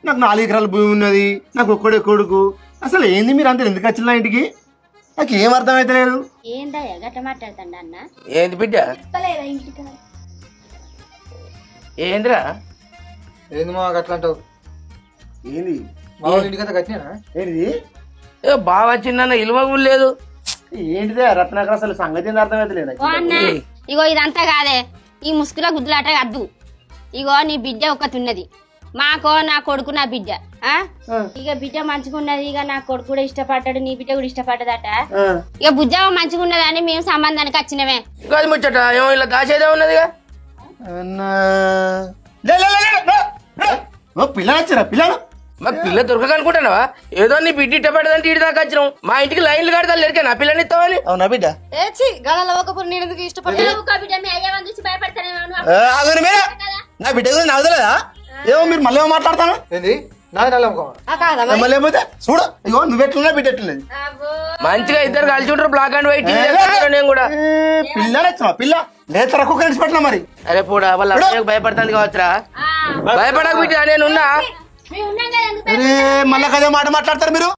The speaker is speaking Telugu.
నాకు 4 ఎకరాల భూమి ఉన్నది, నాకు ఒక్కడే కొడుకు. అసలు ఏంది మీరు అంతా ఎందుకు వచ్చిన ఇంటికి? నాకు ఏం అర్థమైతే లేదు. ఏందయ్యా గట్ట మాట్లాడుతాండ అన్న? ఏంది బిడ్డ? ఏంద్రా? ఏంది మా అట్లా అంటావు? ఏంది మా వాళ్ళ ఇంటికి కట్టినా ఏంటిది? ఏ బాగా వచ్చిందన్న ఇలువ కూడా లేదు. ఏంటిదే రత్నాకర్, అసలు సంగతి ఏంది అర్థమైతే లేదు. ఓ అన్న ఇగో ఇదంతా కాదే, ఈ ముసుగులో గుద్దులాట వద్దు. ఇగో నీ బిడ్డ ఒక్కతున్నది, మాకో నా కొడుకు నా బిడ్డ. ఇక బిడ్డ మంచిగున్నది, ఇక నా కొడుకు కూడా ఇష్టపడ్డాడు, నీ బిడ్డ కూడా ఇష్టపడ్డదట. ఇక బుజ్జమ్మ మంచిగున్నదని మేము సంబంధానికి వచ్చినవే. కాదు ముచ్చట ఏమో ఇలా దాచేదే ఉన్నదిగా. పిల్లలు వచ్చారా? పిల్లలు మాకు పిల్ల దొరకనుకుంటున్నావా? ఏదో నీ బిడ్డ ఇష్టపడ్డదంటే ఇటు దాకా వచ్చినాం. మా ఇంటికి లైన్లు కడతాను లేక నా పిల్లని ఇస్తావని. అవునా బిడ్డ? నా బిడ్డ గురించి నాకు తెలియదా? ఏమో మీరు మళ్ళీ ఏమో మాట్లాడతాను. ఏంది నాది నల్లమ్మ మళ్ళీ ఏమైతే చూడు, ఇగో నువ్వు ఎట్లున్నా బిడ్డ ఎట్లున్నది. మంచిగా ఇద్దరు కలిసి ఉంటారు, బ్లాక్ అండ్ వైట్. నేను కూడా పిల్లలు వచ్చిన పిల్ల లేతర కుక్కరించి పెట్టినా మరి. అరే పూడా వాళ్ళ అమ్మకి భయపడతాను కావచ్చురా. భయపడక బిడ్డ నేనున్నా. మళ్ళీ కదే మాట మాట్లాడతారు మీరు.